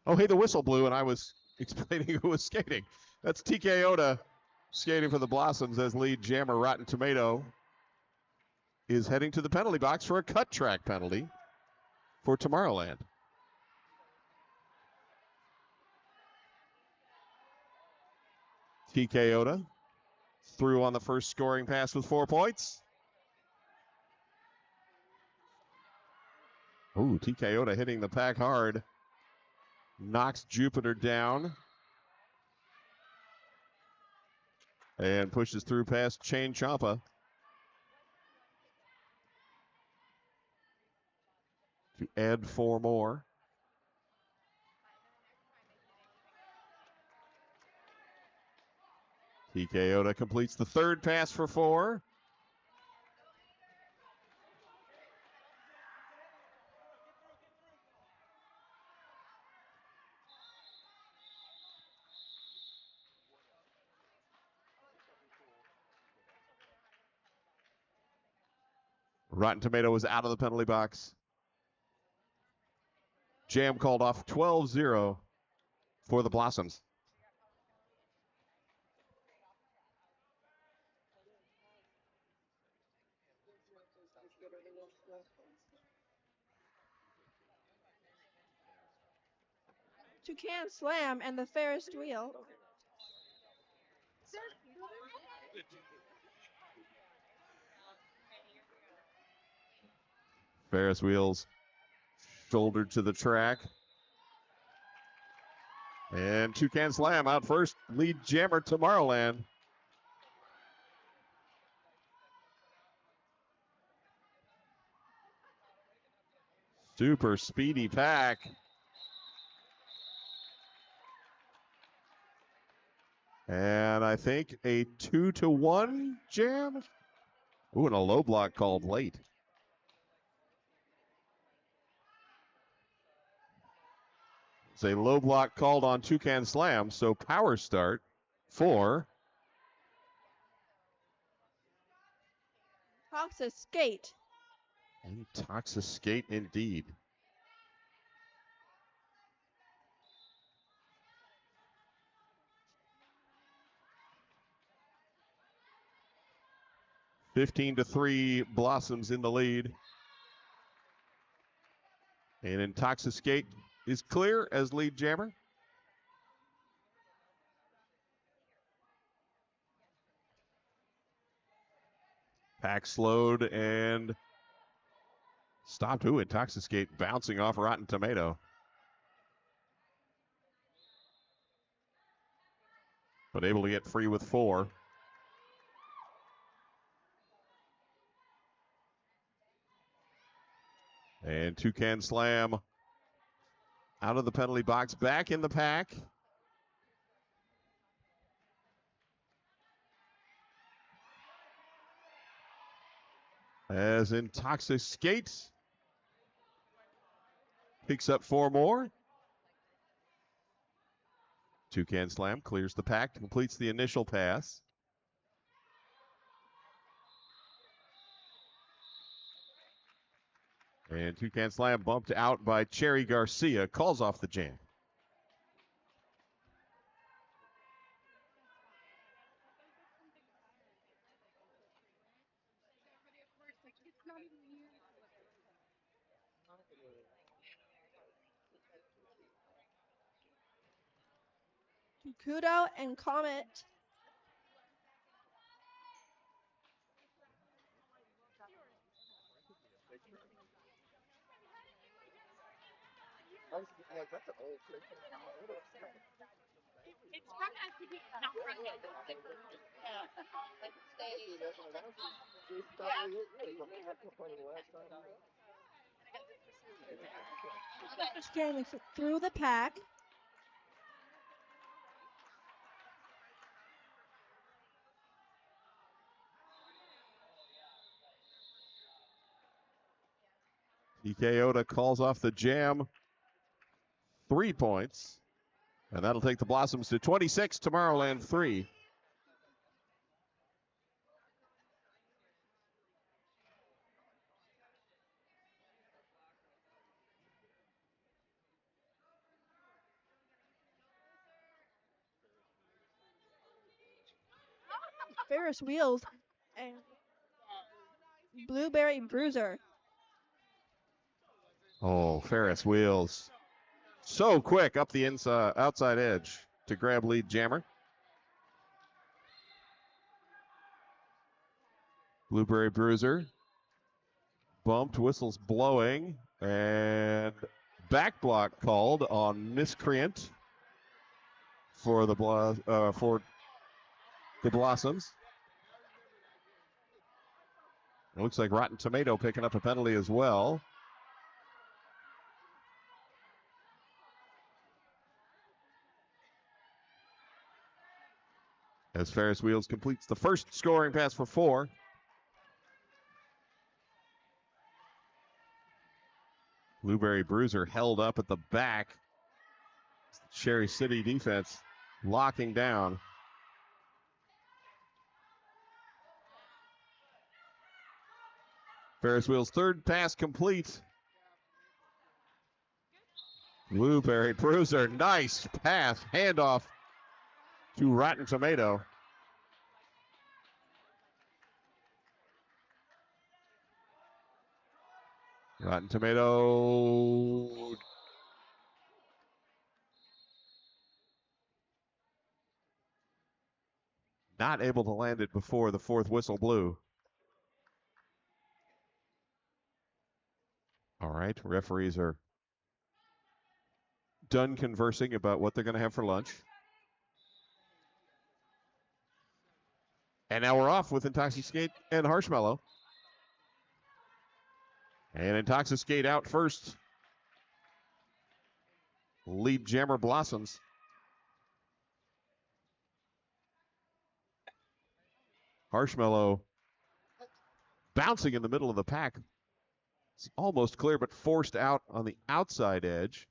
Oh, hey, the whistle blew, and I was explaining who was skating. That's TK Oda skating for the Blossoms as lead jammer Rotten Tomato is heading to the penalty box for a cut track penalty for Tomorrowland. TK Oda through on the first scoring pass with 4 points. Ooh, TK Oda hitting the pack hard. Knocks Jupiter down. And pushes through past Chain Champa. To add 4 more. TK Oda completes the third pass for 4. Rotten Tomato was out of the penalty box. Jam called off 12-0 for the Blossoms. Toucan Slam and the Ferris wheel. Ferris wheels shouldered to the track. And Toucan Slam out first. Lead jammer Tomorrowland. Super speedy pack. And I think a 2-1 jam. Ooh, and a low block called late. It's a low block called on Toucan Slam, so power start for Toxa Skate. a Toxa Skate indeed. (15-3) Blossoms in the lead. And Intoxicate is clear as lead jammer. Pack slowed and stopped. Ooh, Intoxicate bouncing off Rotten Tomato. But able to get free with 4. And Toucan Slam out of the penalty box, back in the pack. As Intoxicate picks up 4 more. Toucan Slam clears the pack, completes the initial pass. And Toucan Slam bumped out by Cherry Garcia, calls off the jam. Kudo and Comet. Scanning through the pack. TK Oda calls off the jam. 3 points. And that'll take the Blossoms to 26, Tomorrowland 3. Ferris Wheels and Blueberry Bruiser. Oh, Ferris Wheels. So quick up the inside, outside edge to grab lead jammer. Blueberry Bruiser. Bumped, whistles blowing, and back block called on Miscreant for the Blossoms. It looks like Rotten Tomato picking up a penalty as well. As Ferris Wheels completes the first scoring pass for 4. Blueberry Bruiser held up at the back. Cherry City defense locking down. Ferris Wheels' third pass complete. Blueberry Bruiser, nice pass, handoff to Rotten Tomato. Rotten Tomato not able to land it before the fourth whistle blew. All right, referees are done conversing about what they're going to have for lunch. And now we're off with Intoxicate and Harshmallow. And Intoxicate out first. Lead jammer Blossoms. Harshmallow bouncing in the middle of the pack. It's almost clear, but forced out on the outside edge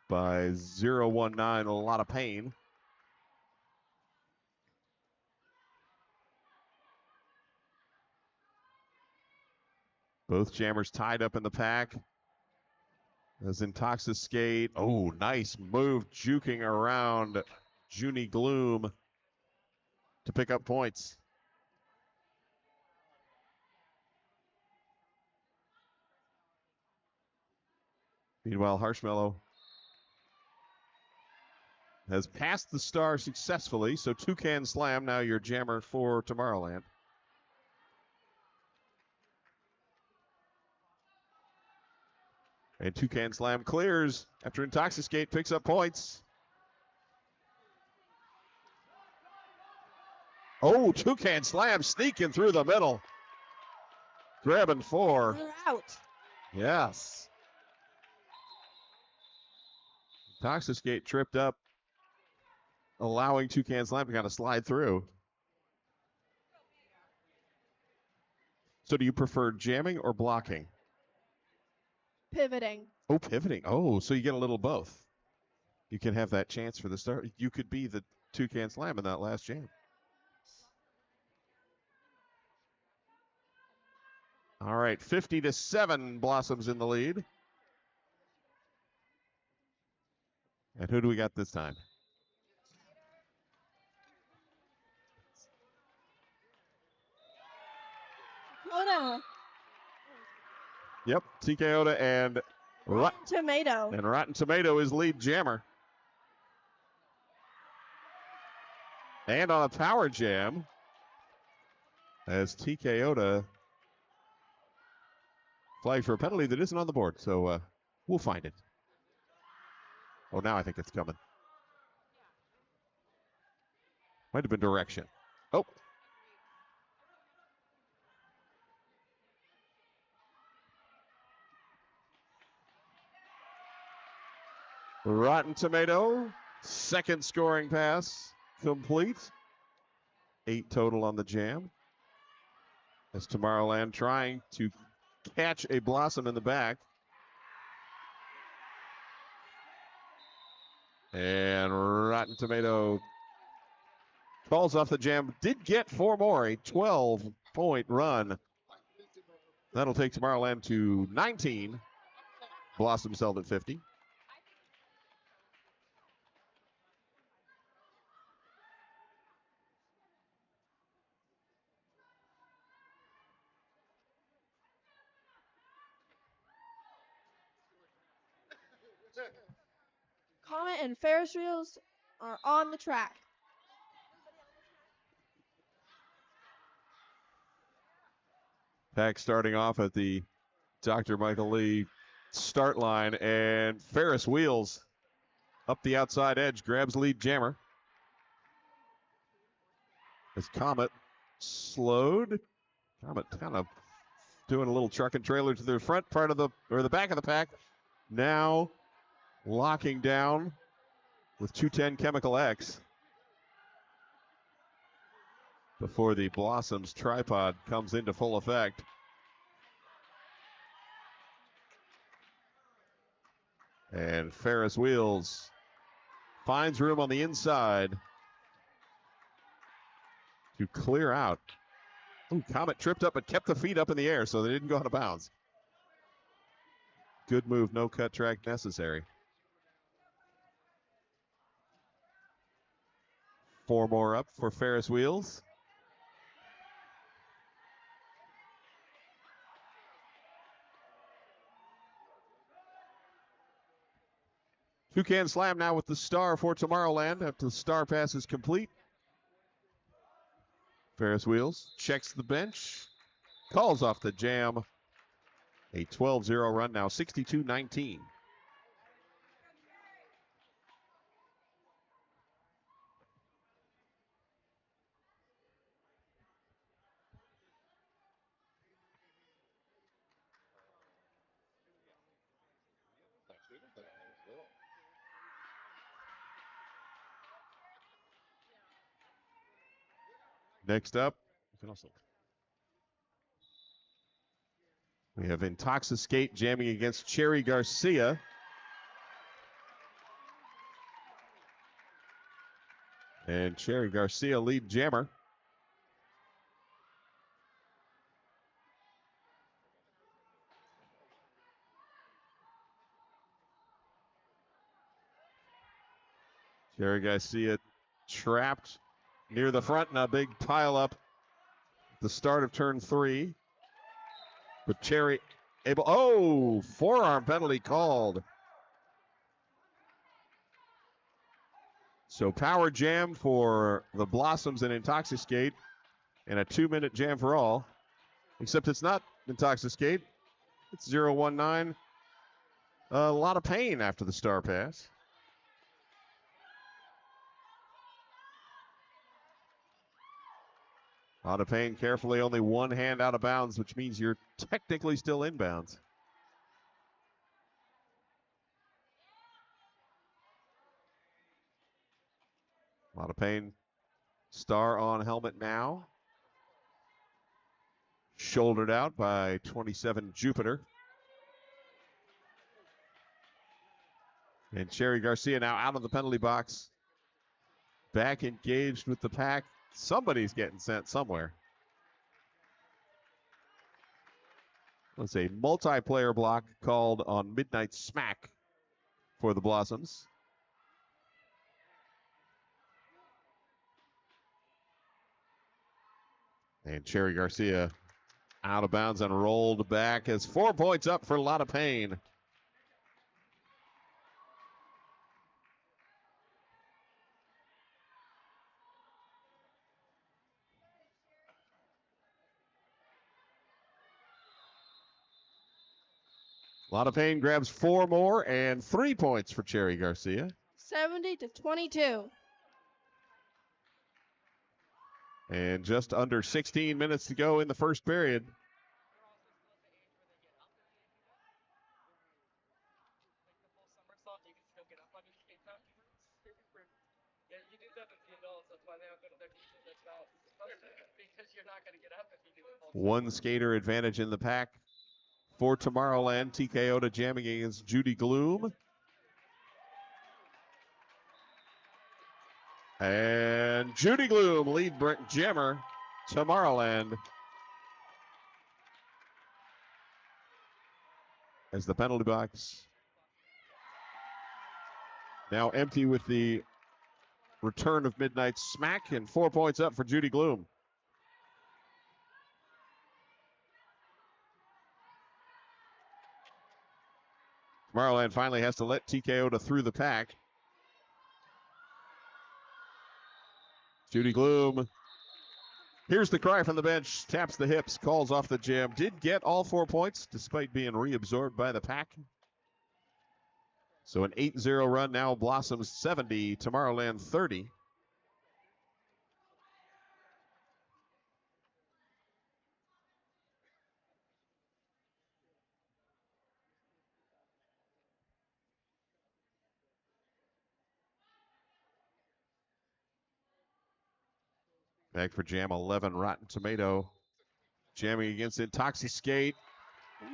by 019. A lot of pain. Both jammers tied up in the pack. As Intoxicate, oh, nice move, juking around Junie Gloom to pick up points. Meanwhile, Harshmallow has passed the star successfully, so Toucan Slam now your jammer for Tomorrowland. And Toucan Slam clears after Intoxicate picks up points. Oh, Toucan Slam sneaking through the middle. Grabbing 4. We're out. Yes. Intoxicate tripped up, allowing Toucan Slam to kind of slide through. So do you prefer jamming or blocking? Pivoting. Oh, pivoting. Oh, so you get a little both. You can have that chance for the start. You could be the Toucan Slam in that last jam. All right, 50-7, Blossoms in the lead. And who do we got this time? Dakota. Yep, TKOda and Tomato. And Rotten Tomato is lead jammer. And on a power jam, as TKOda flags for a penalty that isn't on the board. So we'll find it. Oh, now I think it's coming. Might have been direction. Oh. Rotten Tomato, second scoring pass complete. 8 total on the jam. As Tomorrowland trying to catch a Blossom in the back. And Rotten Tomato calls off the jam. Did get 4 more, a 12-point run. That'll take Tomorrowland to 19. Blossoms held at 50. Comet and Ferris wheels are on the track. Pack starting off at the Dr. Michael Lee start line, and Ferris wheels up the outside edge, grabs lead jammer. As Comet slowed. Comet kind of doing a little truck and trailer to the front part of the back of the pack. Now locking down with 210 Chemical X before the Blossoms tripod comes into full effect. And Ferris wheels finds room on the inside to clear out. Ooh, Comet tripped up but kept the feet up in the air so they didn't go out of bounds. Good move, no cut track necessary. 4 more up for Ferris wheels. Toucan Slam now with the star for Tomorrowland after the star pass is complete. Ferris wheels checks the bench, calls off the jam. A 12-0 run now, 62-19. Next up, we have Intoxiscate jamming against Cherry Garcia. And Cherry Garcia lead jammer. Cherry Garcia trapped near the front in a big pile up at the start of turn 3. But Cherry able, forearm penalty called. So power jam for the Blossoms and Intoxiscate and a 2-minute jam for all. Except it's not Intoxiscate. It's 019. A lot of pain after the star pass. A lot of pain, carefully, only one hand out of bounds, which means you're technically still inbounds. A lot of pain. Star on helmet now. Shouldered out by 27 Jupiter. And Cherry Garcia now out of the penalty box. Back engaged with the pack. Somebody's getting sent somewhere. Let's a multiplayer block called on Midnight Smack for the Blossoms. And Cherry Garcia out of bounds and rolled back as 4 points up for a lot of pain. A lot of pain grabs 4 more and 3 points for Cherry Garcia. 70-22. And just under 16 minutes to go in the first period. One skater advantage in the pack for Tomorrowland. TKO to jamming against Judy Gloom. And Judy Gloom lead jammer Tomorrowland. As the penalty box now empty with the return of Midnight Smack, and 4 points up for Judy Gloom. Tomorrowland finally has to let TKO through the pack. Judy Gloom. Here's the cry from the bench. Taps the hips, calls off the jam. Did get all 4 points despite being reabsorbed by the pack. So an 8-0 run now. Blossoms 70, Tomorrowland 30. Back for jam 11, Rotten Tomato. Jamming against Intoxicate.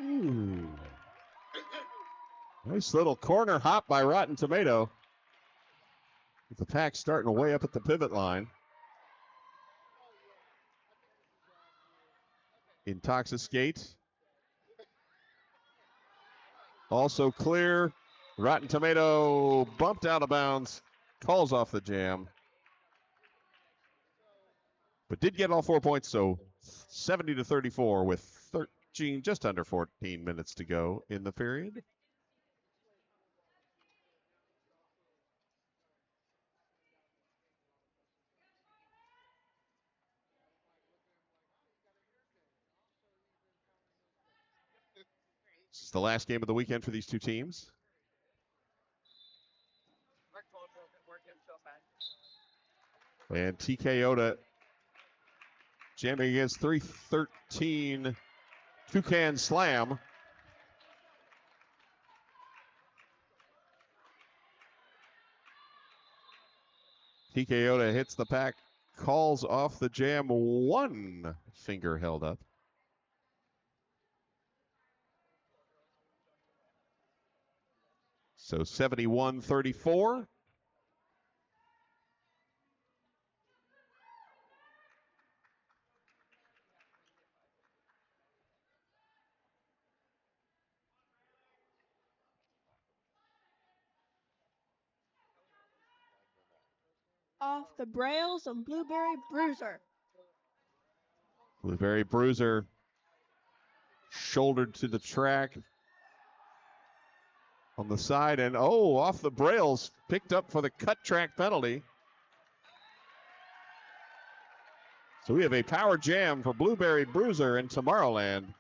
Ooh. Nice little corner hop by Rotten Tomato. With the pack starting way up at the pivot line. Intoxicate. Also clear. Rotten Tomato bumped out of bounds. Calls off the jam. But did get all 4 points, so 70-34 with 13, just under 14 minutes to go in the period. This is the last game of the weekend for these two teams. And TKO jamming against 313 Toucan Slam. TKO hits the pack, calls off the jam, one finger held up. So 71-34. Off the brails of Blueberry Bruiser. Blueberry Bruiser shouldered to the track on the side, and off the brails, picked up for the cut track penalty. So we have a power jam for Blueberry Bruiser in Tomorrowland.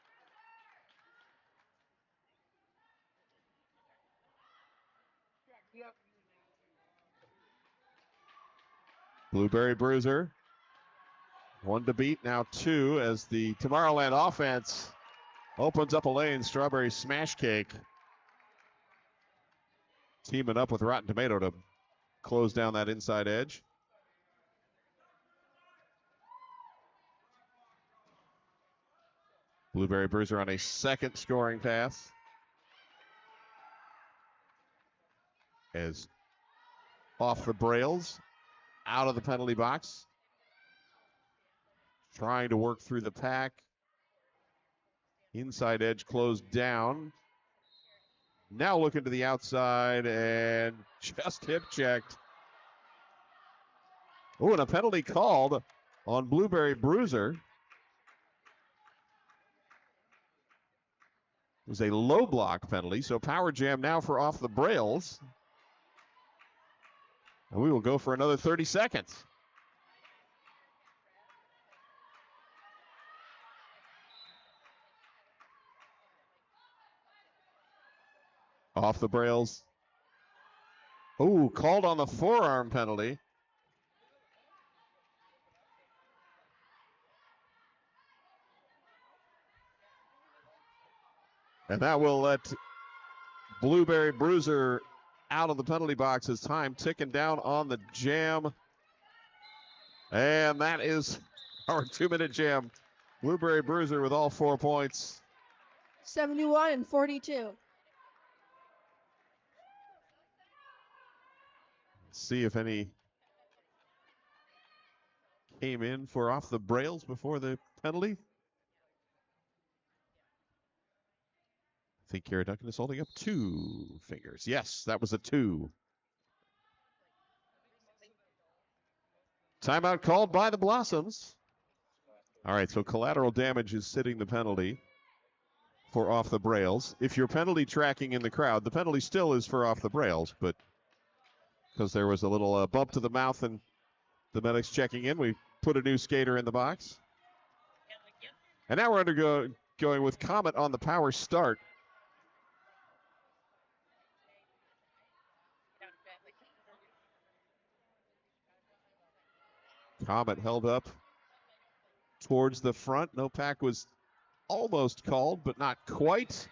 Blueberry Bruiser, one to beat, now two, as the Tomorrowland offense opens up a lane. Strawberry Smash Cake teaming up with Rotten Tomato to close down that inside edge. Blueberry Bruiser on a second scoring pass. As off the brails, out of the penalty box. Trying to work through the pack. Inside edge closed down. Now looking to the outside and just hip checked. Oh, and a penalty called on Blueberry Bruiser. It was a low block penalty, so power jam now for off the brails. And we will go for another 30 seconds. Off the brails. Oh, called on the forearm penalty. And that will let Blueberry Bruiser out of the penalty box as time ticking down on the jam. And that is our 2-minute jam. Blueberry Bruiser with all 4 points. 71-42. See if any came in for off the brails before the penalty. I think Kara Duncan is holding up 2 fingers. Yes, that was a 2. Timeout called by the Blossoms. All right, so collateral damage is sitting the penalty. for off the brails. If you're penalty tracking in the crowd, the penalty still is for off the brails, but because there was a little bump to the mouth and the medics checking in, we put a new skater in the box. And now we're going with Comet on the power start. Comet held up towards the front. No pack was almost called, but not quite.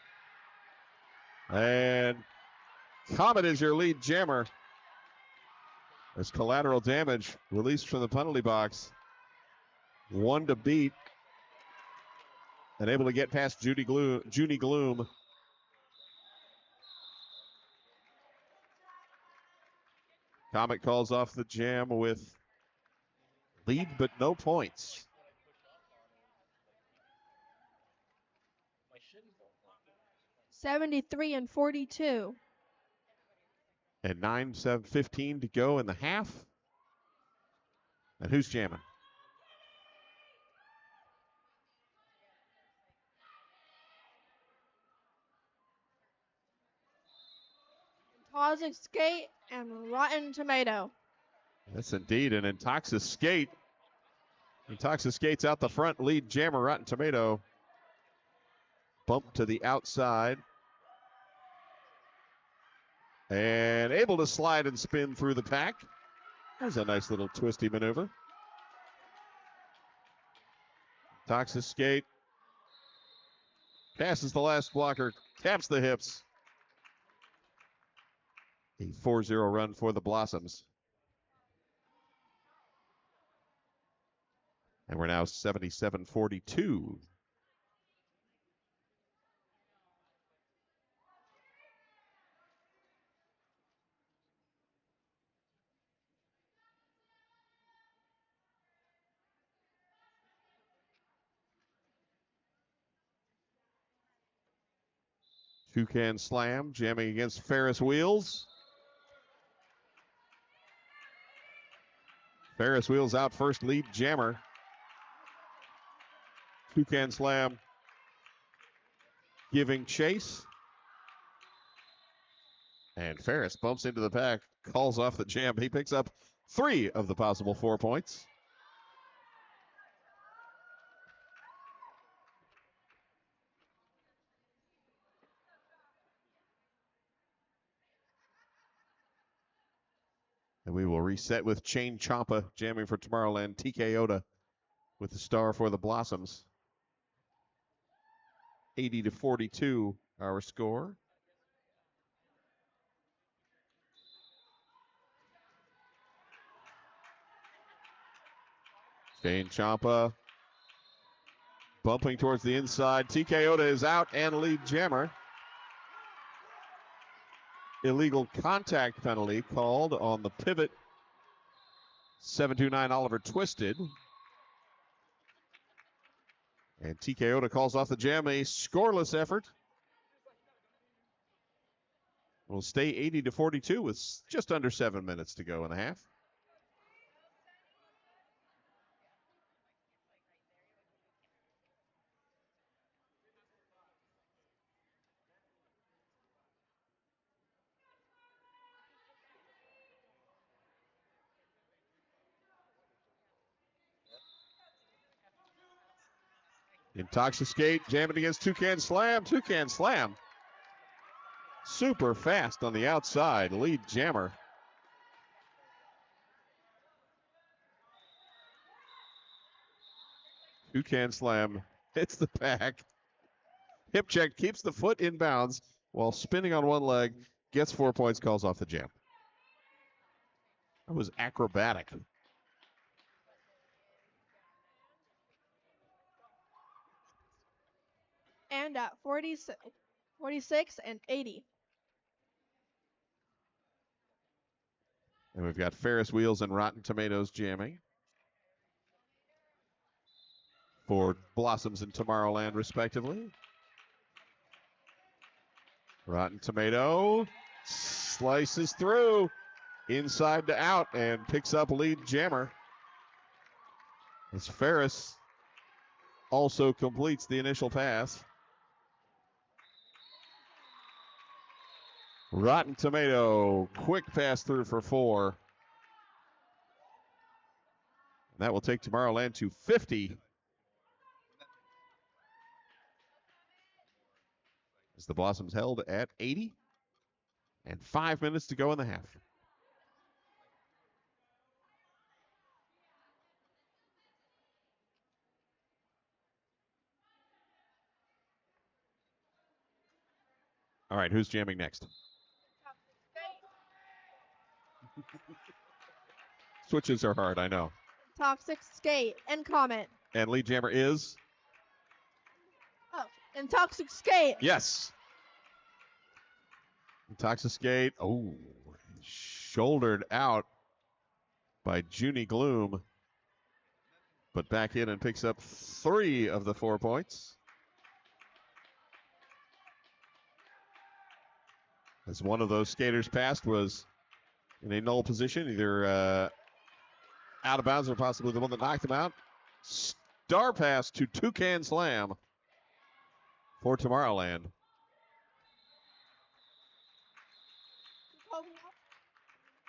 And Comet is your lead jammer. As collateral damage released from the penalty box. One to beat. And able to get past Junie Gloom. Comet calls off the jam with lead but no points. $73-42. And 9:15 to go in the half. And who's jamming? Toxic Skate and Rotten Tomato. Yes, indeed. And Intoxic Skate. Intoxic Skate's out the front. Lead jammer, Rotten Tomato. Bump to the outside. And able to slide and spin through the pack. There's a nice little twisty maneuver. Toxic Skate passes the last blocker, taps the hips. A 4-0 run for the Blossoms. And we're now 77-42. Toucan Slam jamming against Ferris Wheels. Ferris Wheels out first, lead jammer. Toucan Slam giving chase. And Ferris bumps into the pack, calls off the jam. He picks up 3 of the possible 4 points. And we will reset with Chain Champa jamming for Tomorrowland. TK Oda with the star for the Blossoms. 80-42 our score. Chain Champa bumping towards the inside. TK Oda is out and lead jammer. Illegal contact penalty called on the pivot. 729 Oliver twisted. And TK Oda calls off the jam, a scoreless effort. Will stay 80-42 with just under 7 minutes to go in the half. Intoxic Skate jamming against Toucan Slam. Toucan Slam super fast on the outside. Lead jammer. Toucan Slam hits the pack. Hip check, keeps the foot in bounds while spinning on one leg. Gets 4 points, calls off the jam. That was acrobatic. And at 46 and 80. And we've got Ferris Wheels and Rotten Tomatoes jamming for Blossoms and Tomorrowland, respectively. Rotten Tomato slices through inside to out and picks up lead jammer. As Ferris also completes the initial pass. Rotten Tomato, quick pass through for 4. And that will take Tomorrowland to 50. As the Blossoms held at 80. And 5 minutes to go in the half. All right, who's jamming next? Switches are hard, I know. Toxic Skate and Comet. And lead jammer is? Oh, and Toxic Skate. Yes. Toxic Skate, oh, shouldered out by Junie Gloom. But back in and picks up 3 of the 4 points. As one of those skaters passed was in a null position, either out of bounds or possibly the one that knocked him out. Star pass to Toucan Slam for Tomorrowland.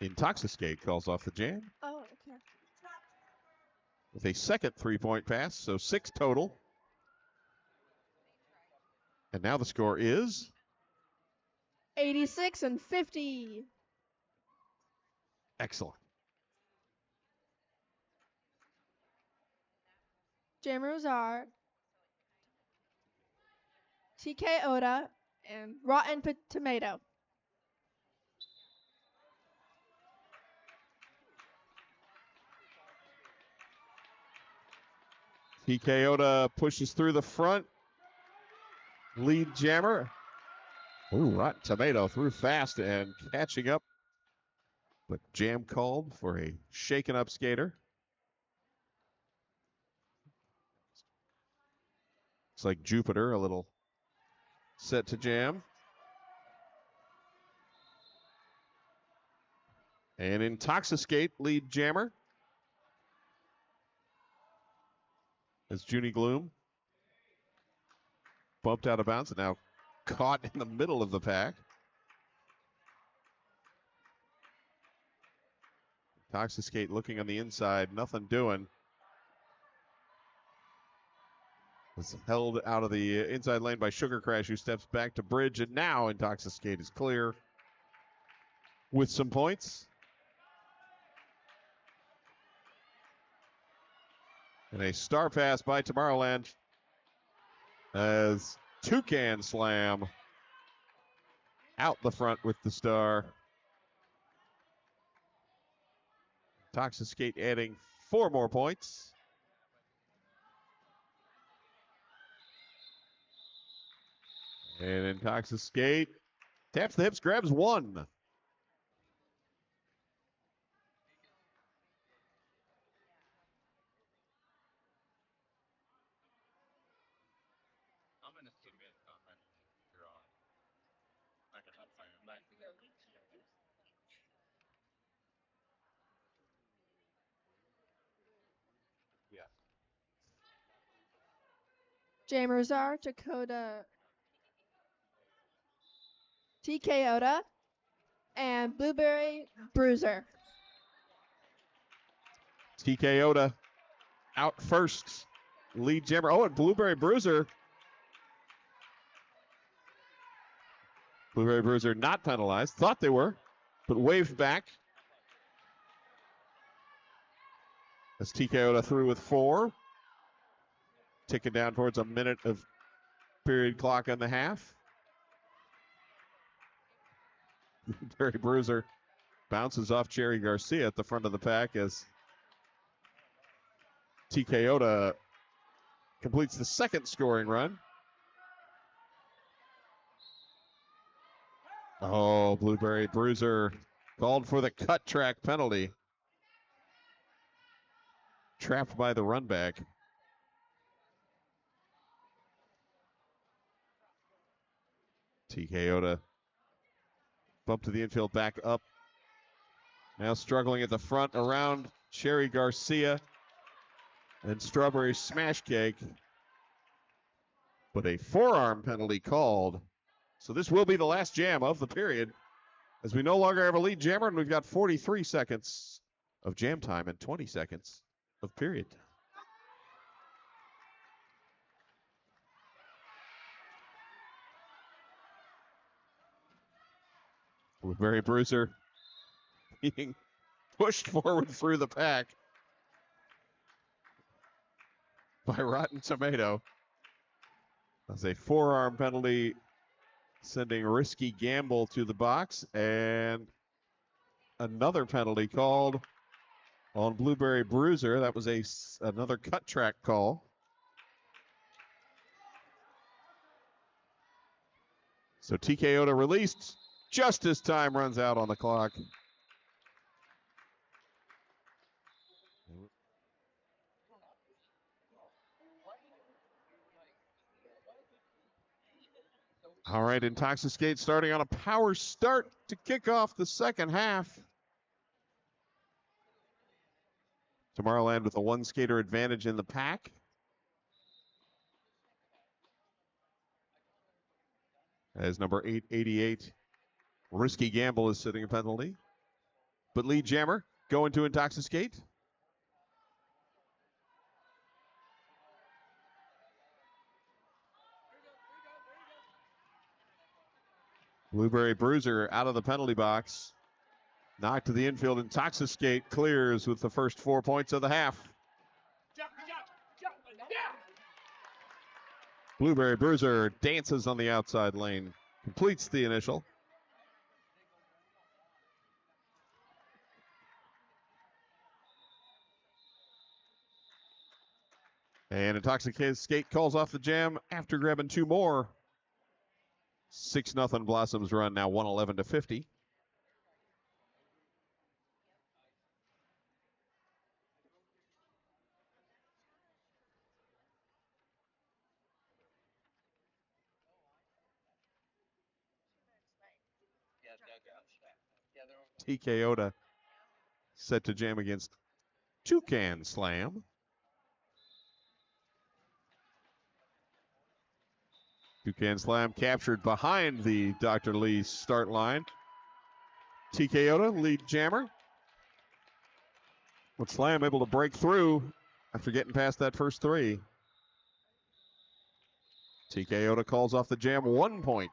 Intoxicate calls off the jam. Oh, okay. With a second 3-point pass, so 6 total. And now the score is 86 and 50. excellent. Jammers are TK Oda and Rotten Tomato. TK Oda pushes through the front. Lead jammer. Ooh, Rotten Tomato threw fast and catching up. But jam called for a shaken up skater. It's like Jupiter, a little set to jam. And Intoxicate lead jammer. As Junie Gloom bumped out of bounds and now caught in the middle of the pack. Intoxicate looking on the inside, nothing doing. Was held out of the inside lane by Sugar Crash, who steps back to bridge, and now Intoxicate is clear with some points. And a star pass by Tomorrowland as Toucan Slam out the front with the star. Intoxicate adding 4 more points. And Intoxicate taps the hips, grabs 1. Jammers are Dakota TK Oda and Blueberry Bruiser. TK Oda out first. Lead jammer. Oh, and Blueberry Bruiser. Blueberry Bruiser not penalized. Thought they were, but waved back. As TK Oda through with 4. Ticking down towards a minute of period clock on the half. Blueberry Bruiser bounces off Cherry Garcia at the front of the pack as TK Oda completes the second scoring run. Oh, Blueberry Bruiser called for the cut track penalty. Trapped by the run back. TK Oda bump to the infield, back up. Now struggling at the front around Cherry Garcia and Strawberry Smash Cake. But a forearm penalty called. So this will be the last jam of the period. as we no longer have a lead jammer, and we've got 43 seconds of jam time and 20 seconds of period. Blueberry Bruiser being pushed forward through the pack by Rotten Tomato. That's a forearm penalty, sending Risky Gamble to the box, and another penalty called on Blueberry Bruiser. That was another cut track call. So TKO to released just as time runs out on the clock. All right, Intoxicate starting on a power start to kick off the second half. Tomorrowland with a one skater advantage in the pack. As number 888, Risky Gamble is sitting a penalty. But lead jammer going to Intoxicate. Blueberry Bruiser out of the penalty box. Knocked to the infield. Intoxicate clears with the first 4 points of the half. Blueberry Bruiser dances on the outside lane. Completes the initial. And Intoxicate calls off the jam after grabbing two more. 6-0 Blossoms run, now 111-50. TKO set to jam against Toucan Slam. Toucan Slam captured behind the Dr. Lee start line. TKO lead jammer. With Slam able to break through after getting past that first three. TKO calls off the jam, 1 point.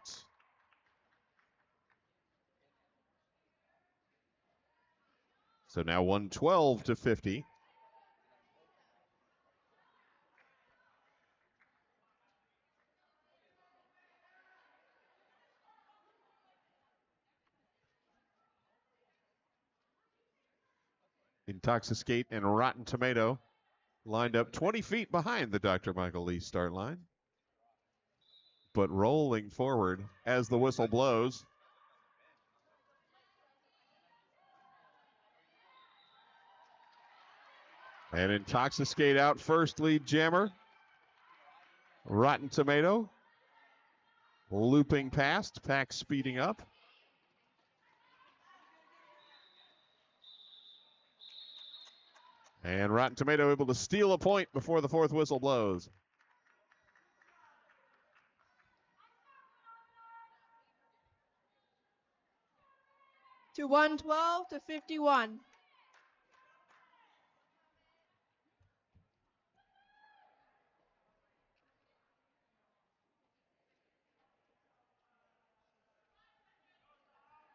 So now 112-50. Intoxicate and Rotten Tomato lined up 20 feet behind the Dr. Michael Lee start line. But rolling forward as the whistle blows. And Intoxicate out first, lead jammer. Rotten Tomato looping past, pack speeding up. And Rotten Tomato able to steal a point before the fourth whistle blows. To 112-51.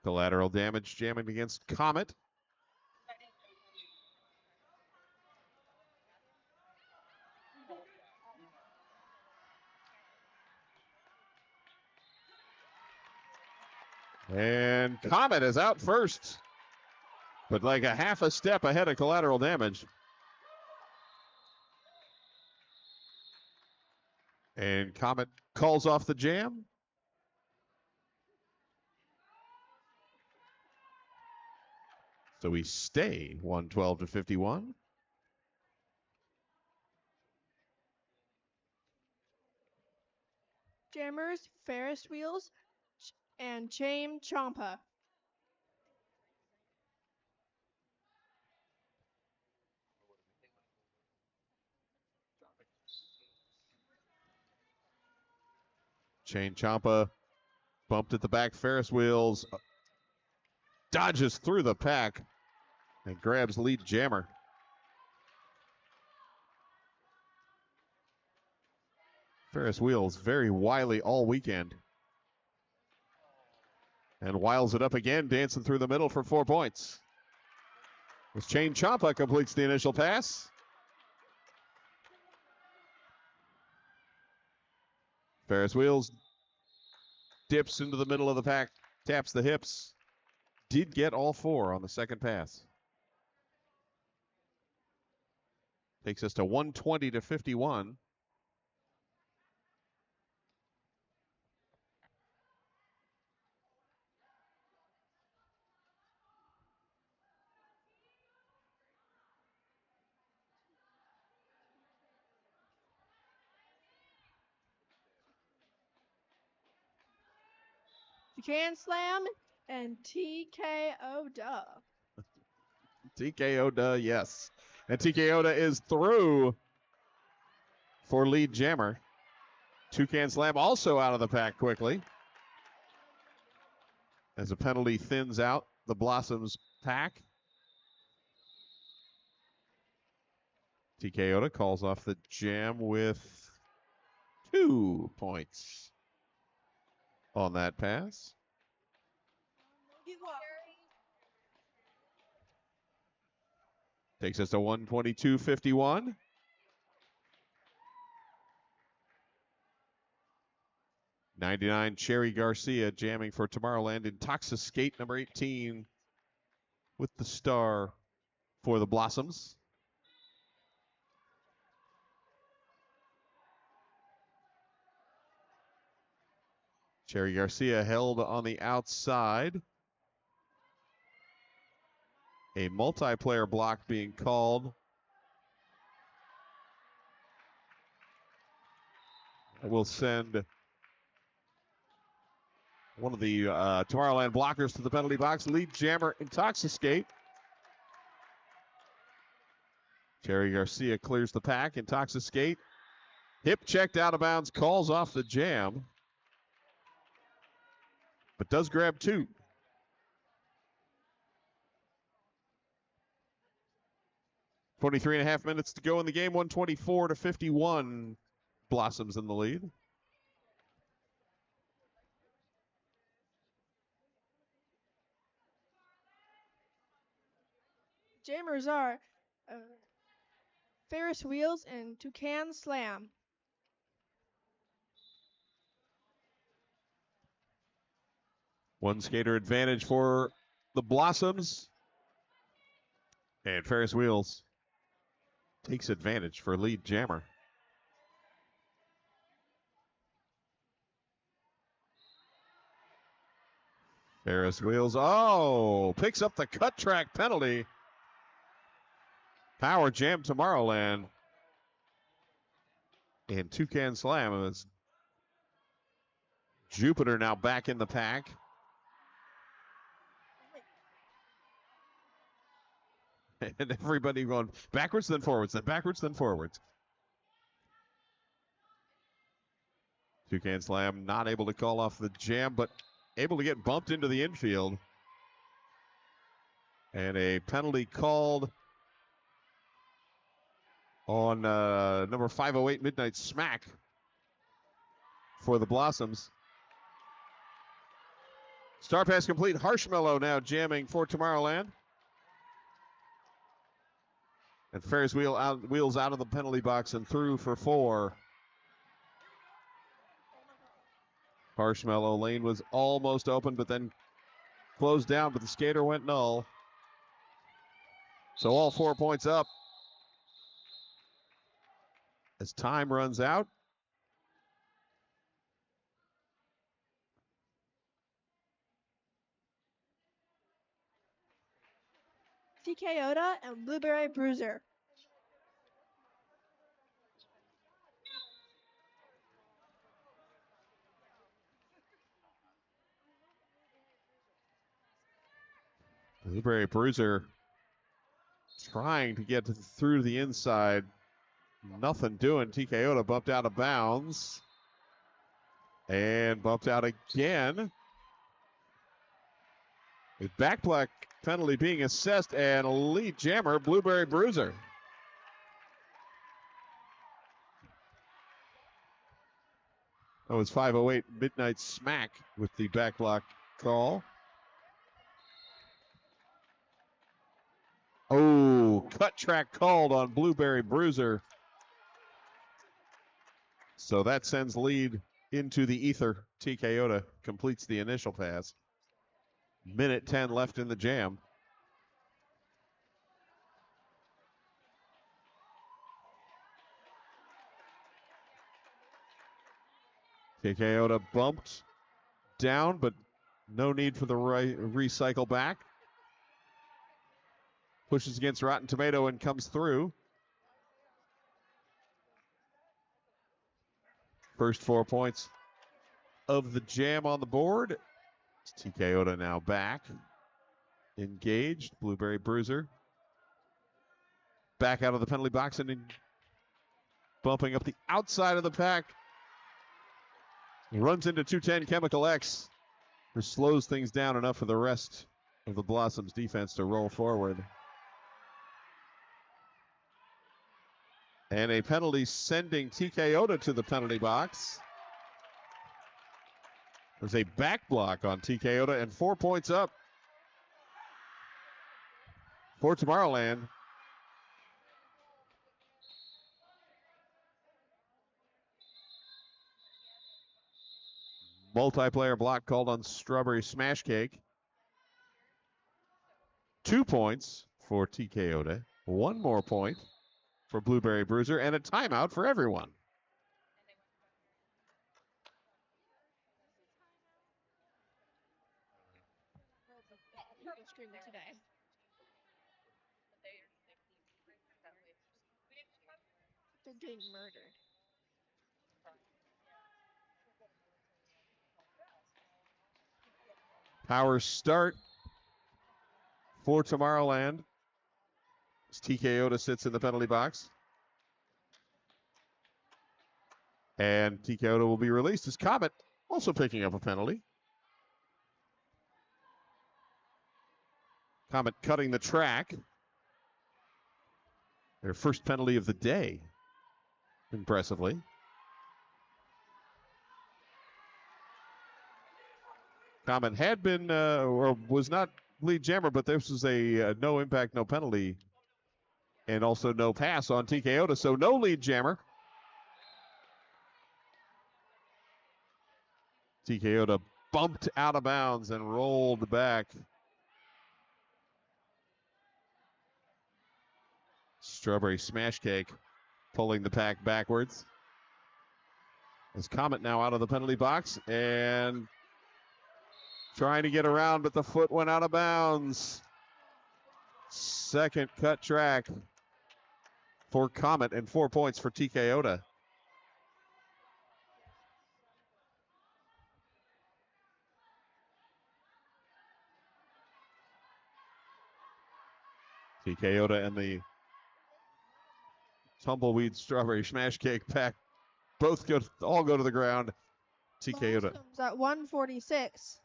Collateral damage jamming against Comet. And Comet is out first, but like a half a step ahead of collateral damage. And Comet calls off the jam. So we stay 112-51. Jammers, Ferris wheels, and chain chompa. Chain Champa bumped at the back Ferris wheels. dodges through the pack and grabs lead jammer. Ferris Wheels very wily all weekend. And wiles it up again, dancing through the middle for 4 points. As Chain Champa completes the initial pass. Ferris Wheels dips into the middle of the pack, taps the hips. Did get all 4 on the second pass. Takes us to 120 to 51. Can Slam and TKO Duh. TKO, yes. And TKO is through for lead jammer. Toucan Slam also out of the pack quickly. As a penalty thins out the Blossoms pack. TKO calls off the jam with 2 points on that pass. Takes us to 122-51. '99 Cherry Garcia jamming for Tomorrowland. Intoxiskate number 18 with the star for the Blossoms. Cherry Garcia held on the outside. A multiplayer block being called. We'll send one of the Tomorrowland blockers to the penalty box. Lead jammer Intoxiskate. Cherry Garcia clears the pack. Intoxiskate. Hip checked out of bounds. Calls off the jam. But does grab 2. .5 minutes to go in the game. 124 to 51. Blossoms in the lead. Jammers are Ferris Wheels and Toucan Slam. One skater advantage for the Blossoms. And Ferris Wheels takes advantage for lead jammer. Ferris Wheels, picks up the cut track penalty. Power jam Tomorrowland. And Toucan Slam is Jupiter now back in the pack. And everybody going backwards, then forwards, then backwards, then forwards. Toucan Slam not able to call off the jam, but able to get bumped into the infield. And a penalty called on number 508 Midnight Smack for the Blossoms. Star pass complete. Harshmellow now jamming for Tomorrowland. And Ferris Wheels out of the penalty box and through for 4. Harshmellow lane was almost open, but then closed down, but the skater went null. So all 4 points up. As time runs out. TKO and Blueberry Bruiser. Blueberry Bruiser trying to get through the inside. Nothing doing. TKO bumped out of bounds. And bumped out again. A back block penalty being assessed, and lead jammer, Blueberry Bruiser. That was 5:08 midnight smack with the back block call. Oh, cut track called on Blueberry Bruiser. So that sends lead into the ether. TK Oda completes the initial pass. Minute 10 left in the jam. TK Oda bumped down, but no need for the recycle back. Pushes against Rotten Tomato and comes through. First 4 points of the jam on the board. It's TK Oda now back. Engaged. Blueberry Bruiser back out of the penalty box and bumping up the outside of the pack. He runs into 210 Chemical X, who slows things down enough for the rest of the Blossoms defense to roll forward. And a penalty sending TK Oda to the penalty box. There's a back block on TK Oda and 4 points up for Tomorrowland. Multiplayer block called on Strawberry Smash Cake. 2 points for TK Oda. 1 more point for Blueberry Bruiser, and a timeout for everyone. Today. They're getting murdered. Power start for Tomorrowland. As TK Oda sits in the penalty box. And TK Oda will be released as Comet also picking up a penalty. Comet cutting the track. Their first penalty of the day, impressively. Comet had been, or was not lead jammer, but this was a no impact, no penalty, and also no pass on TK Oda, so no lead jammer. TK Oda bumped out of bounds and rolled back. Strawberry Smash Cake pulling the pack backwards. As Comet now out of the penalty box and trying to get around, but the foot went out of bounds. Second cut track for Comet and 4 points for TK Oda. TK Oda and the Tumbleweed Strawberry Smash Cake pack both all go to the ground. TK Oda. Blossoms at 146.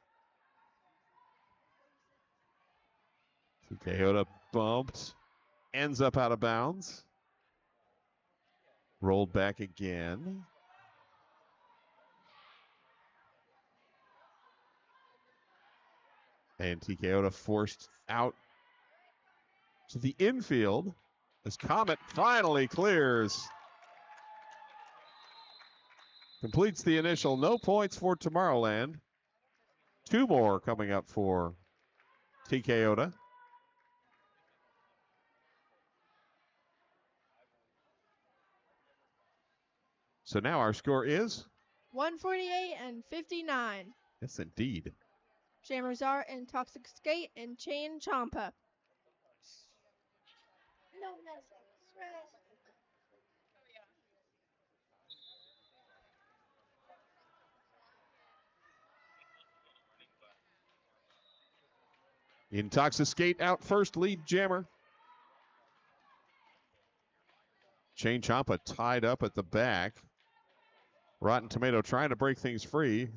TK Oda bumped, ends up out of bounds. Rolled back again. And TK Oda forced out to the infield as Comet finally clears. Completes the initial. No points for Tomorrowland. 2 more coming up for TK Oda. So now our score is 148 and 59. Yes, indeed. Jammers are in Toxic Skate and Chain Champa. No, Intoxicate out first, lead jammer. Chain Champa tied up at the back. Rotten Tomato trying to break things free.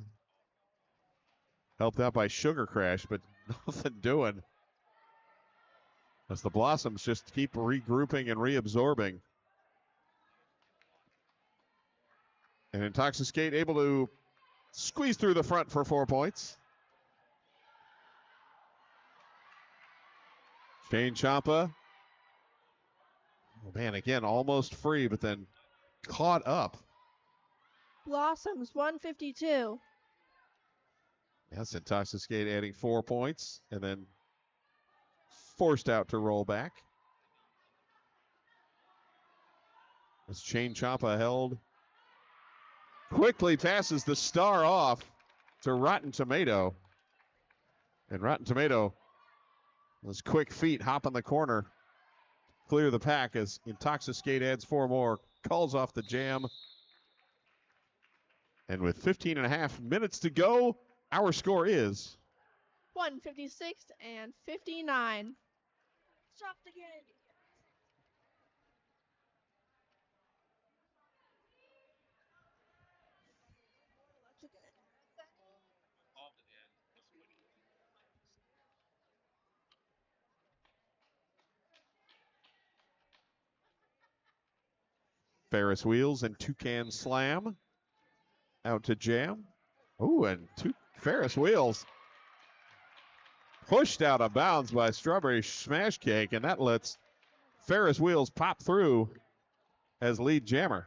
Helped out by Sugar Crash, but Nothing doing. As the Blossoms just keep regrouping and reabsorbing. And Intoxicate able to squeeze through the front for 4 points. Shane Champa. Oh man, again, almost free, but then caught up. Blossoms 152. Yes, Intoxicate adding 4 points and then forced out to roll back. As Shane Champa held. Quickly passes the star off to Rotten Tomato. And Rotten Tomato, those quick feet hop on the corner, clear the pack as Intoxicate adds 4 more, calls off the jam. And with 15 and a half minutes to go, our score is 156 and 59. Stopped again. Ferris Wheels and Toucan Slam out to jam. Ooh, and Ferris Wheels pushed out of bounds by Strawberry Smash Cake, and that lets Ferris Wheels pop through as lead jammer.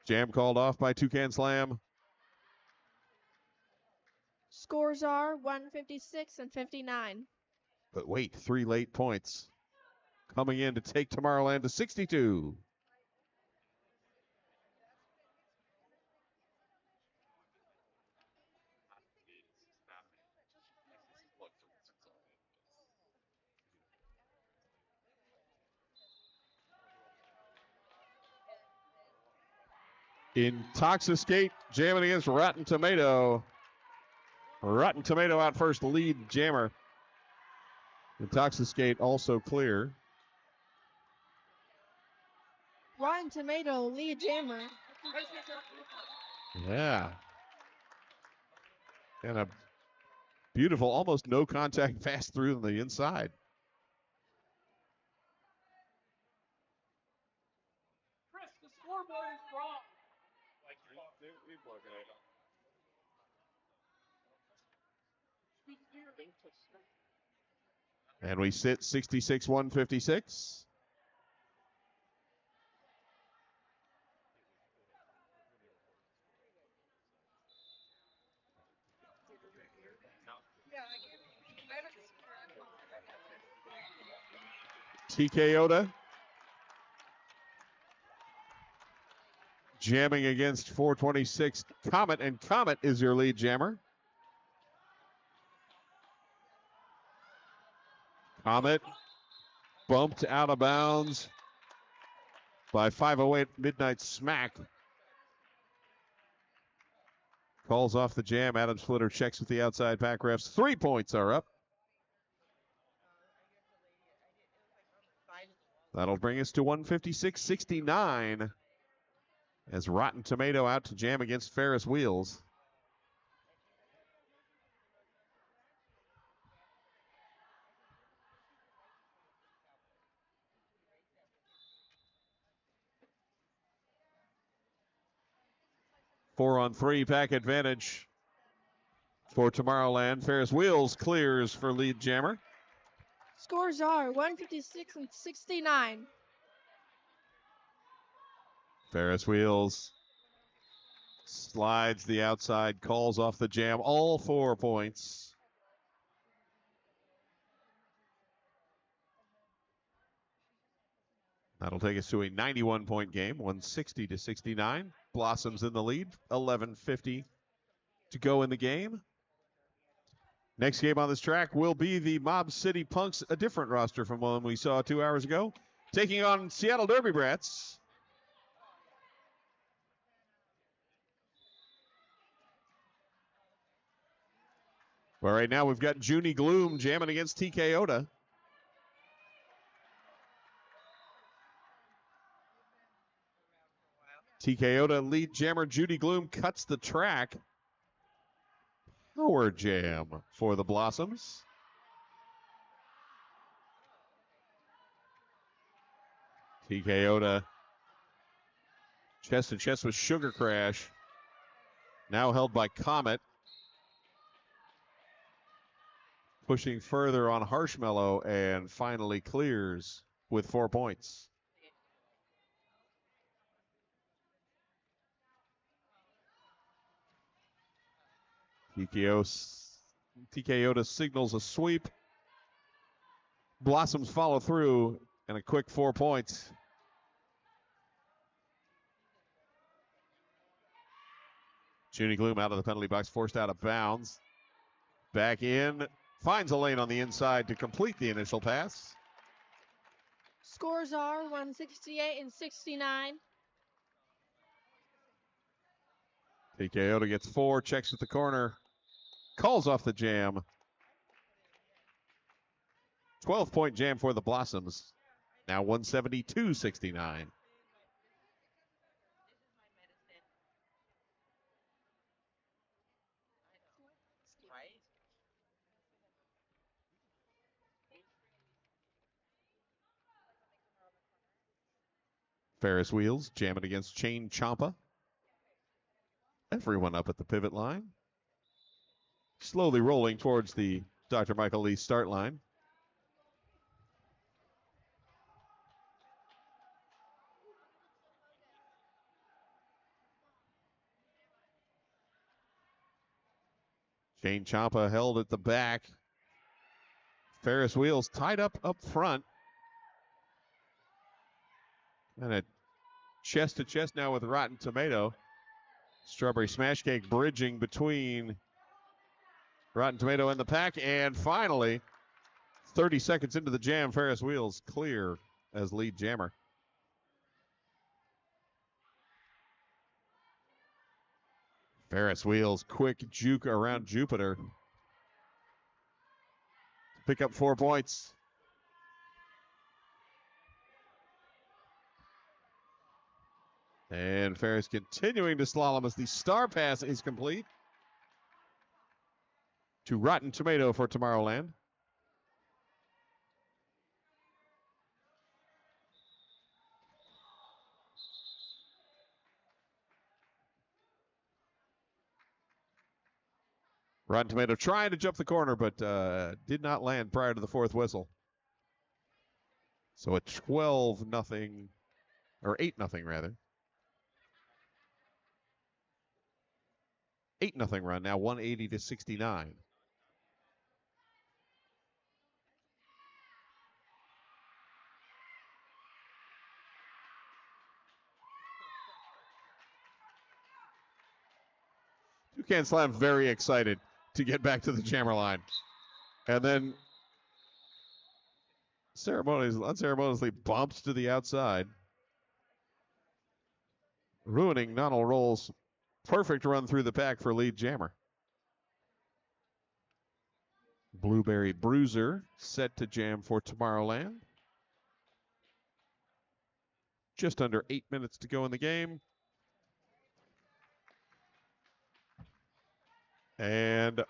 Jam called off by Toucan Slam. Scores are 156 and 59. But wait, 3 late points coming in to take Tomorrowland to 62. Intoxicate jamming against Rotten Tomato. Rotten Tomato out first, lead jammer. Intoxicate also clear. Rotten Tomato lead jammer. Yeah. And a beautiful, almost no contact pass through on the inside. Chris, the scoreboard is wrong. And we sit 66-156. TK Oda jamming against 426 Comet, and Comet is your lead jammer. Comet bumped out of bounds by 508 Midnight Smack. Calls off the jam. Adam Splitter checks with the outside pack refs. 3 points are up. That'll bring us to 156-69 as Rotten Tomato out to jam against Ferris Wheels. Four-on-three pack advantage for Tomorrowland. Ferris Wheels clears for lead jammer. Scores are 156 and 69. Ferris Wheels slides the outside, calls off the jam, all 4 points. That'll take us to a 91-point game, 160-69. Blossoms in the lead, 11:50 to go in the game. Next game on this track will be the Mob City Punks, a different roster from one we saw 2 hours ago, taking on Seattle Derby Brats. Well, right now we've got Junie Gloom jamming against TK Oda. TK Oda lead jammer Judy Gloom cuts the track. Power jam for the Blossoms. TK Oda chest to chest with Sugar Crash. Now held by Comet. Pushing further on Harshmellow and finally clears with 4 points. TK Oda signals a sweep. Blossoms follow through and a quick 4 points. Junie Gloom out of the penalty box, forced out of bounds. Back in, finds a lane on the inside to complete the initial pass. Scores are 168 and 69. TK Oda gets 4, checks at the corner, calls off the jam. 12-point jam for the Blossoms. Now 172-69. Ferris wheels jamming against Chain Champa. Everyone up at the pivot line. Slowly rolling towards the Dr. Michael Lee start line. Chain Champa held at the back. Ferris wheels tied up front. And a chest to chest now with Rotten Tomato. Strawberry Smash Cake bridging between Rotten Tomato and the pack. And finally, 30 seconds into the jam, Ferris wheels clear as lead jammer. Ferris wheels quick juke around Jupiter. Pick up 4 points. And Ferris continuing to slalom as the star pass is complete to Rotten Tomato for Tomorrowland. Rotten Tomato trying to jump the corner, but did not land prior to the 4th whistle. So a 12-0, or 8-0 rather. 8-0 run, now 180-69. Toucan Slam very excited to get back to the jammer line. And then unceremoniously bumped to the outside, ruining Nonal Roll's perfect run through the pack for lead jammer. Blueberry Bruiser set to jam for Tomorrowland. Just under 8 minutes to go in the game. And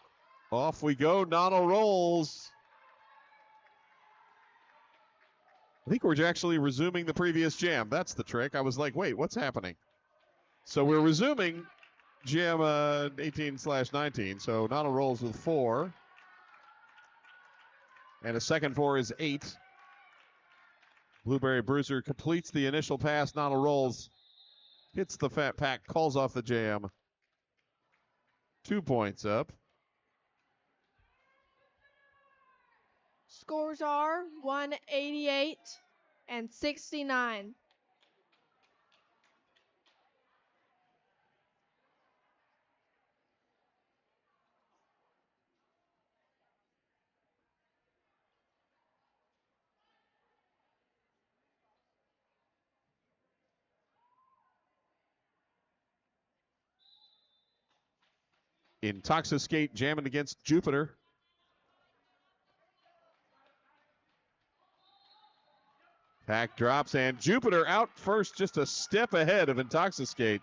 off we go, Nonal rolls. I think we're actually resuming the previous jam. That's the trick. I was like, wait, what's happening? So we're resuming jam 18/19. So Nonal rolls with 4. And a second 4 is 8. Blueberry Bruiser completes the initial pass. Nonal rolls, hits the fat pack, calls off the jam. 2 points up. Scores are 188 and 69. Intoxiscate jamming against Jupiter. Pack drops, and Jupiter out first, just a step ahead of Intoxicate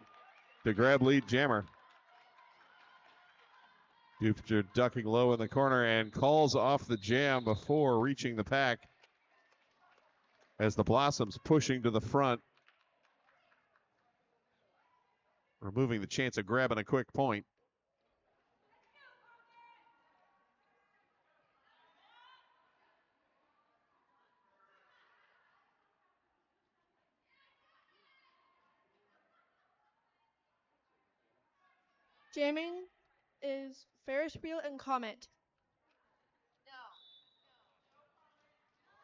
to grab lead Jammer. Jupiter ducking low in the corner and calls off the jam before reaching the pack as the Blossoms pushing to the front, removing the chance of grabbing a quick point. Jamming is Ferris wheel and Comet.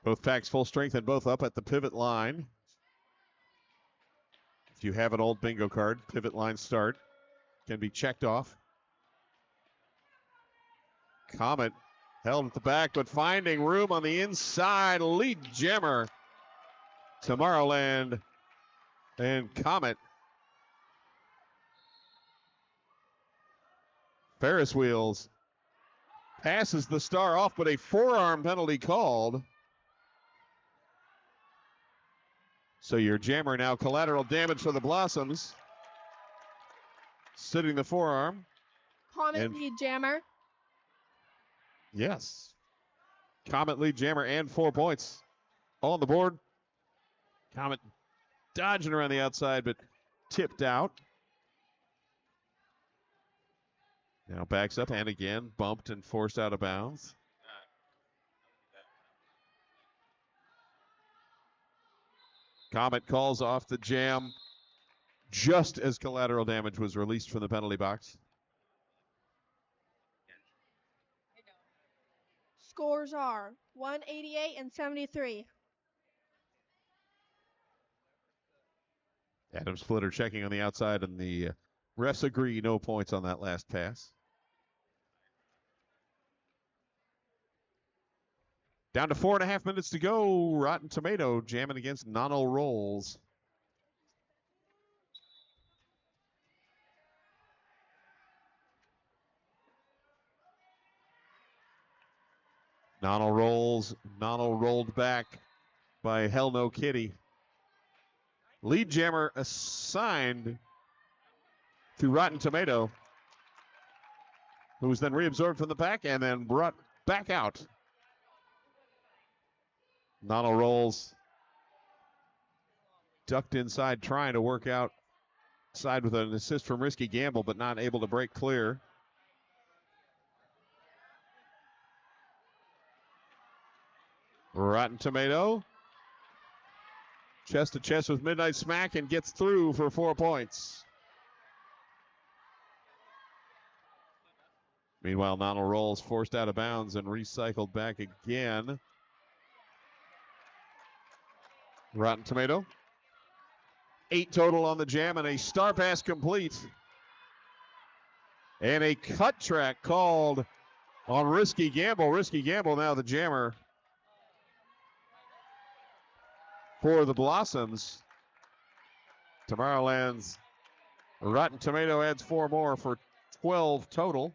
Both packs full strength and both up at the pivot line. If you have an old bingo card, pivot line start can be checked off. Comet held at the back, but finding room on the inside. Lead Jammer, Tomorrowland, and Comet. Ferris wheels passes the star off, but a forearm penalty called. So your Jammer now collateral damage for the Blossoms. Sitting the forearm. Comet lead Jammer. Yes. Comet lead Jammer and 4 points. All on the board. Comet dodging around the outside, but tipped out. Now backs up and again bumped and forced out of bounds. Comet calls off the jam just as collateral damage was released from the penalty box. Scores are 188 and 73. Adam Splitter checking on the outside, and the refs agree no points on that last pass. Down to 4.5 minutes to go. Rotten Tomato jamming against Nano Rolls. Nano rolls. Nano rolled back by Hell No Kitty. Lead Jammer assigned to Rotten Tomato, who was then reabsorbed from the pack and then brought back out. Nano rolls. Ducked inside, trying to work out side with an assist from Risky Gamble, but not able to break clear. Rotten Tomato. Chest to chest with Midnight Smack and gets through for 4 points. Meanwhile, Nano rolls forced out of bounds and recycled back again. Rotten Tomato. 8 total on the jam and a star pass complete. And a cut track called on Risky Gamble. Risky Gamble now the jammer for the Blossoms. Tomorrowland's Rotten Tomato adds 4 more for 12 total.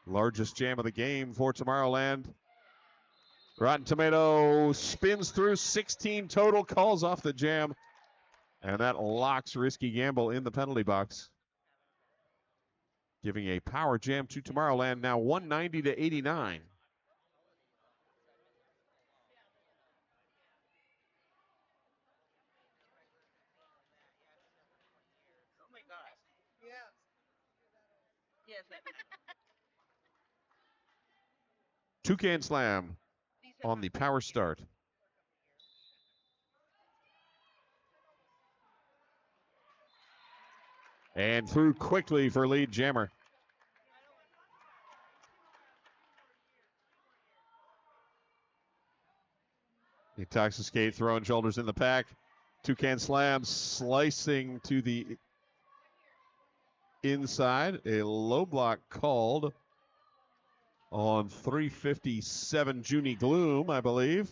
Largest jam of the game for Tomorrowland. Rotten Tomato spins through 16 total, calls off the jam, and that locks Risky Gamble in the penalty box, giving a power jam to Tomorrowland, now 190 to 89. Toucan Slam on the power start. And through quickly for lead jammer. Intoxicate throwing shoulders in the pack. Toucan Slam slicing to the inside. A low block called on 357 Junie Gloom, I believe.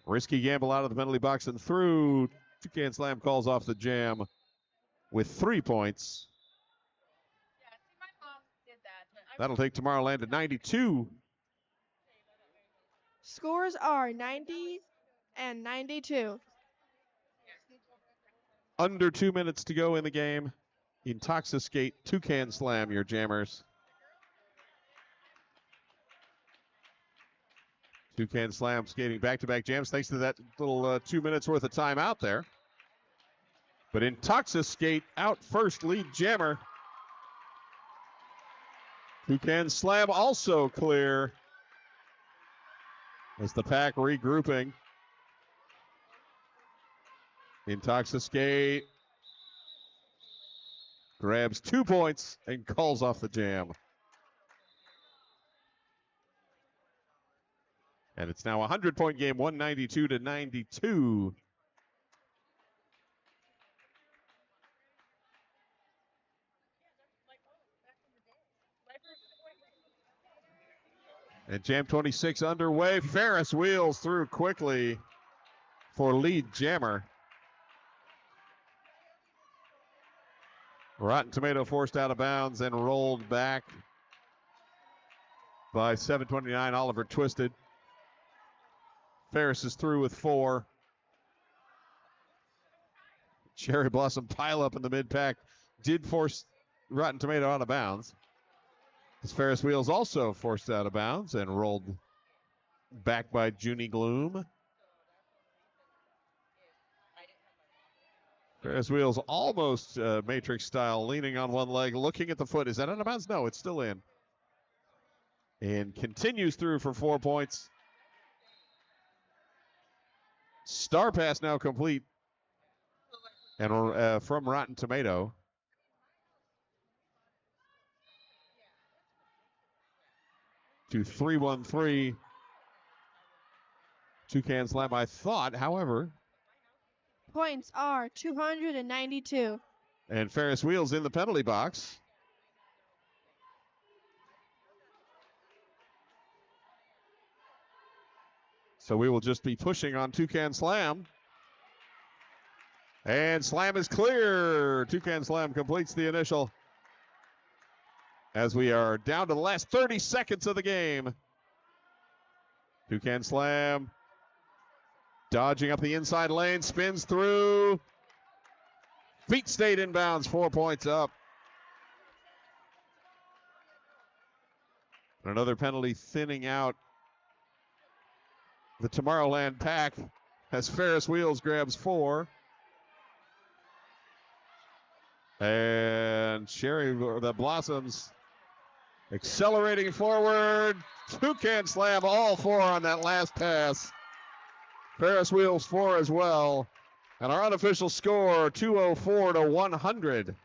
Risky Gamble out of the penalty box and through. Toucan Slam calls off the jam with 3 points. Yeah, see, my mom did that. That'll take Tomorrowland to 92. Scores are 90 and 92. Under 2 minutes to go in the game. Intoxiskate, Toucan Slam, your jammers. Toucan Slam skating back-to-back jams thanks to that little 2 minutes worth of time out there. But Intoxiskate out first, lead jammer. Toucan Slam also clear as the pack regrouping. Intoxiskate grabs 2 points and calls off the jam. And it's now a 100-point game, 192 to 92. And Jam 26 underway. Ferris wheels through quickly for lead jammer. Rotten Tomato forced out of bounds and rolled back by 729. Oliver twisted. Ferris is through with 4. Cherry Blossom pile up in the mid-pack did force Rotten Tomato out of bounds. As Ferris wheels also forced out of bounds and rolled back by Junie Gloom. Ferris wheels almost Matrix style, leaning on one leg, looking at the foot. Is that out of bounds? No, it's still in. And continues through for 4 points. Star pass now complete. And from Rotten Tomato. To 313. Toucan Slam, I thought, however. Points are 292. And Ferris wheels in the penalty box. So we will just be pushing on Toucan Slam. And Slam is clear. Toucan Slam completes the initial. As we are down to the last 30 seconds of the game. Toucan Slam dodging up the inside lane, spins through. Feet stayed in bounds, 4 points up. Another penalty thinning out the Tomorrowland pack as Ferris wheels grabs 4. And the Blossoms accelerating forward. Toucan Slam, all 4 on that last pass. Ferris wheels 4 as well. And our unofficial score, 204 to 100.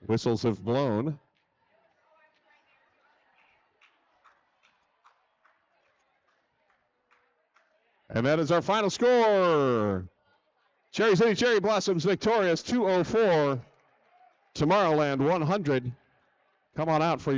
Whistles have blown. And that is our final score. Cherry City Cherry Blossoms victorious, 204. Tomorrowland 100. Come on out for your